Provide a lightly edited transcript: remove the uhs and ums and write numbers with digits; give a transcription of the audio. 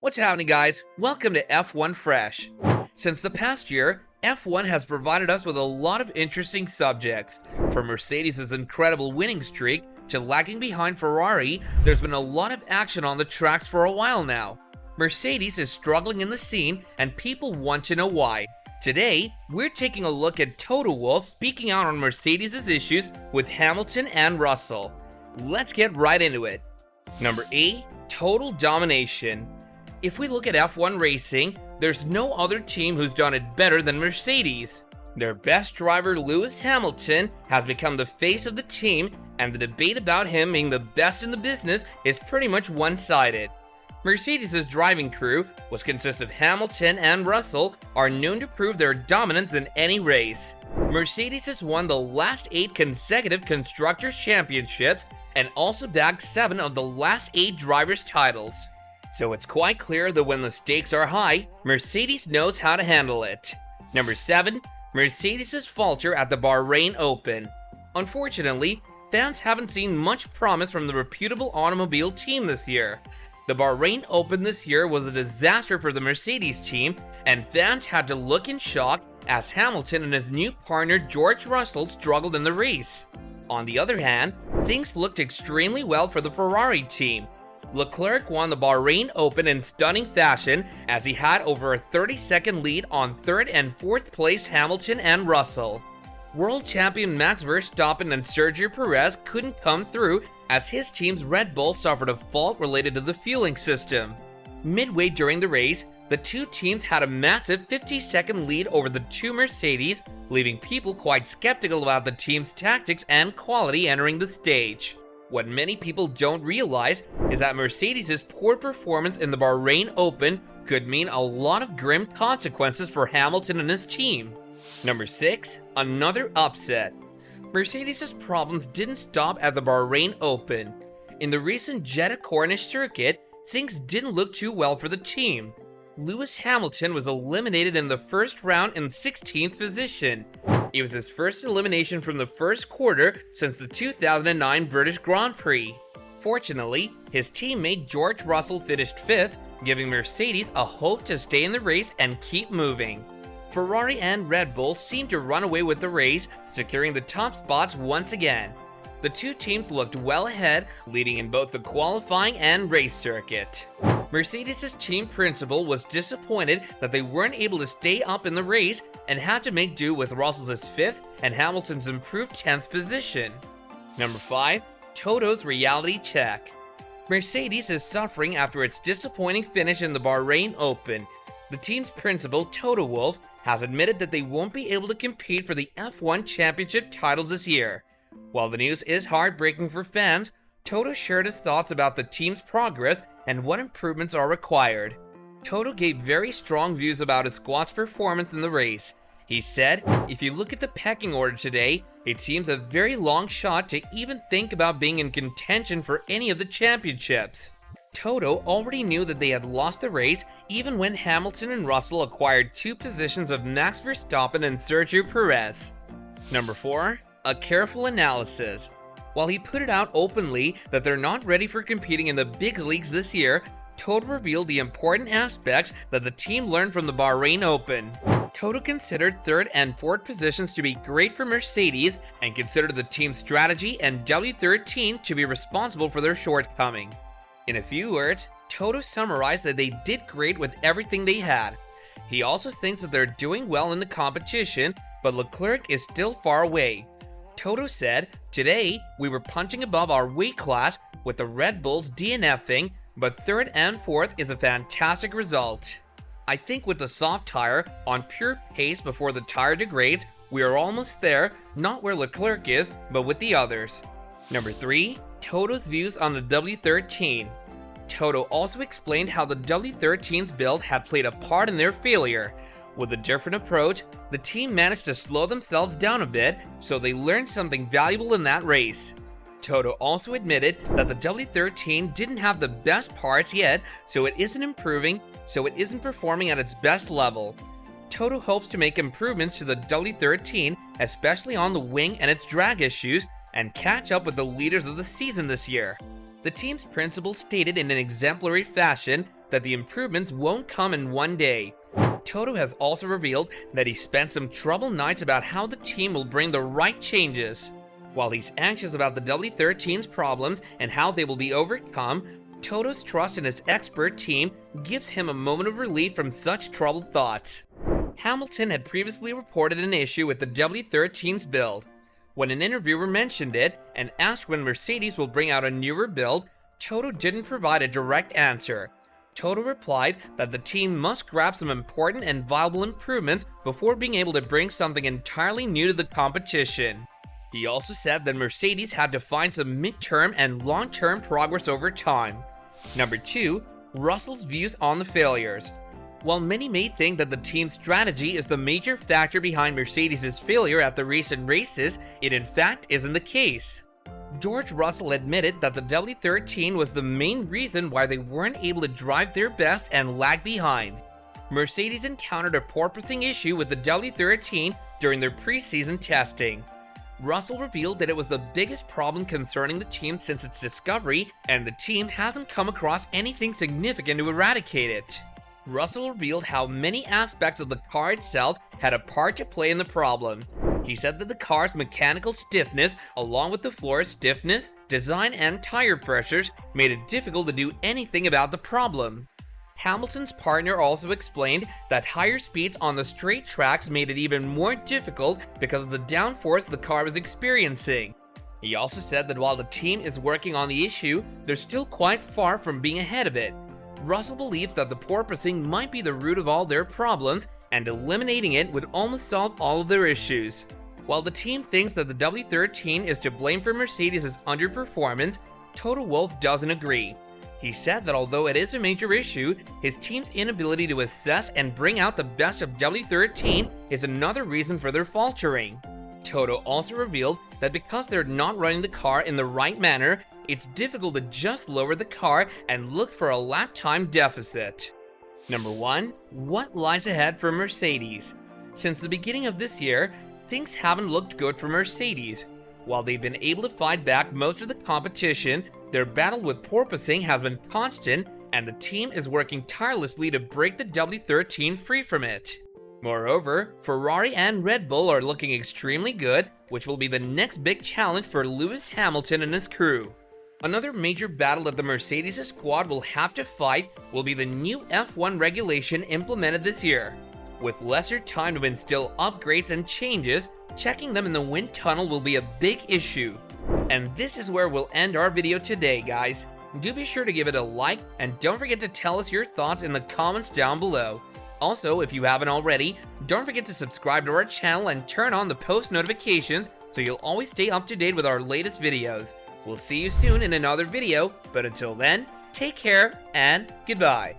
What's happening, guys? Welcome to F1 Fresh. Since the past year, F1 has provided us with a lot of interesting subjects. From Mercedes' incredible winning streak to lagging behind Ferrari, there's been a lot of action on the tracks for a while now. Mercedes is struggling in the scene and people want to know why. Today, we're taking a look at Toto Wolff speaking out on Mercedes' issues with Hamilton and Russell. Let's get right into it. Number 8. Total domination. If we look at F1 racing, there's no other team who's done it better than Mercedes. Their best driver, Lewis Hamilton, has become the face of the team, and the debate about him being the best in the business is pretty much one-sided. Mercedes' driving crew, which consists of Hamilton and Russell, are known to prove their dominance in any race. Mercedes has won the last 8 consecutive Constructors' Championships and also bagged 7 of the last 8 drivers' titles. So it's quite clear that when the stakes are high, Mercedes knows how to handle it. Number 7. Mercedes' falter at the Bahrain Open. Unfortunately, fans haven't seen much promise from the reputable automobile team this year. The Bahrain Open this year was a disaster for the Mercedes team, and fans had to look in shock as Hamilton and his new partner George Russell struggled in the race. On the other hand, things looked extremely well for the Ferrari team. Leclerc won the Bahrain Open in stunning fashion as he had over a 30-second lead on 3rd and 4th placed Hamilton and Russell. World champion Max Verstappen and Sergio Perez couldn't come through as his team's Red Bull suffered a fault related to the fueling system. Midway during the race, the two teams had a massive 50-second lead over the two Mercedes, leaving people quite skeptical about the team's tactics and quality entering the stage. What many people don't realize is that Mercedes' poor performance in the Bahrain Open could mean a lot of grim consequences for Hamilton and his team. Number 6. Another upset. Mercedes' problems didn't stop at the Bahrain Open. In the recent Jeddah Corniche circuit, things didn't look too well for the team. Lewis Hamilton was eliminated in the first round in 16th position. It was his first elimination from the first quarter since the 2009 British Grand Prix. Fortunately, his teammate George Russell finished 5th, giving Mercedes a hope to stay in the race and keep moving. Ferrari and Red Bull seemed to run away with the race, securing the top spots once again. The two teams looked well ahead, leading in both the qualifying and race circuit. Mercedes' team principal was disappointed that they weren't able to stay up in the race and had to make do with Russell's 5th and Hamilton's improved 10th position. Number 5. Toto's reality check. Mercedes is suffering after its disappointing finish in the Bahrain Open. The team's principal, Toto Wolff, has admitted that they won't be able to compete for the F1 championship titles this year. While the news is heartbreaking for fans, Toto shared his thoughts about the team's progress and what improvements are required. Toto gave very strong views about his squad's performance in the race. He said, "If you look at the pecking order today, it seems a very long shot to even think about being in contention for any of the championships." Toto already knew that they had lost the race even when Hamilton and Russell acquired 2 positions of Max Verstappen and Sergio Perez. Number 4. A careful analysis. While he put it out openly that they're not ready for competing in the big leagues this year, Toto revealed the important aspects that the team learned from the Bahrain Open. Toto considered 3rd and 4th positions to be great for Mercedes and considered the team's strategy and W13 to be responsible for their shortcoming. In a few words, Toto summarized that they did great with everything they had. He also thinks that they're doing well in the competition, but Leclerc is still far away. Toto said, "Today, we were punching above our weight class with the Red Bulls DNFing, but 3rd and 4th is a fantastic result. I think with the soft tire, on pure pace before the tire degrades, we are almost there, not where Leclerc is, but with the others." Number 3. Toto's views on the W13. Toto also explained how the W13's build had played a part in their failure. With a different approach, the team managed to slow themselves down a bit, so they learned something valuable in that race. Toto also admitted that the W13 didn't have the best parts yet, so it isn't improving, so it isn't performing at its best level. Toto hopes to make improvements to the W13, especially on the wing and its drag issues, and catch up with the leaders of the season this year. The team's principal stated in an exemplary fashion that the improvements won't come in one day. Toto has also revealed that he spent some troubled nights about how the team will bring the right changes. While he's anxious about the W13's problems and how they will be overcome, Toto's trust in his expert team gives him a moment of relief from such troubled thoughts. Hamilton had previously reported an issue with the W13's build. When an interviewer mentioned it and asked when Mercedes will bring out a newer build, Toto didn't provide a direct answer. Toto replied that the team must grab some important and viable improvements before being able to bring something entirely new to the competition. He also said that Mercedes had to find some mid-term and long-term progress over time. Number 2, Russell's views on the failures. While many may think that the team's strategy is the major factor behind Mercedes' failure at the recent races, it in fact isn't the case. George Russell admitted that the W13 was the main reason why they weren't able to drive their best and lag behind. Mercedes encountered a porpoising issue with the W13 during their preseason testing. Russell revealed that it was the biggest problem concerning the team since its discovery, and the team hasn't come across anything significant to eradicate it. Russell revealed how many aspects of the car itself had a part to play in the problem. He said that the car's mechanical stiffness, along with the floor's stiffness, design, and tire pressures, made it difficult to do anything about the problem. Hamilton's partner also explained that higher speeds on the straight tracks made it even more difficult because of the downforce the car was experiencing. He also said that while the team is working on the issue, they're still quite far from being ahead of it. Russell believes that the porpoising might be the root of all their problems, and eliminating it would almost solve all of their issues. While the team thinks that the W13 is to blame for Mercedes' underperformance, Toto Wolff doesn't agree. He said that although it is a major issue, his team's inability to assess and bring out the best of W13 is another reason for their faltering. Toto also revealed that because they're not running the car in the right manner, it's difficult to just lower the car and look for a lap time deficit. Number 1. What lies ahead for Mercedes? Since the beginning of this year, things haven't looked good for Mercedes. While they've been able to fight back most of the competition, their battle with porpoising has been constant, and the team is working tirelessly to break the W13 free from it. Moreover, Ferrari and Red Bull are looking extremely good, which will be the next big challenge for Lewis Hamilton and his crew. Another major battle that the Mercedes squad will have to fight will be the new F1 regulation implemented this year. With lesser time to instill upgrades and changes, checking them in the wind tunnel will be a big issue. And this is where we'll end our video today, guys. Do be sure to give it a like, and don't forget to tell us your thoughts in the comments down below. Also, if you haven't already, don't forget to subscribe to our channel and turn on the post notifications so you'll always stay up to date with our latest videos. We'll see you soon in another video, but until then, take care and goodbye.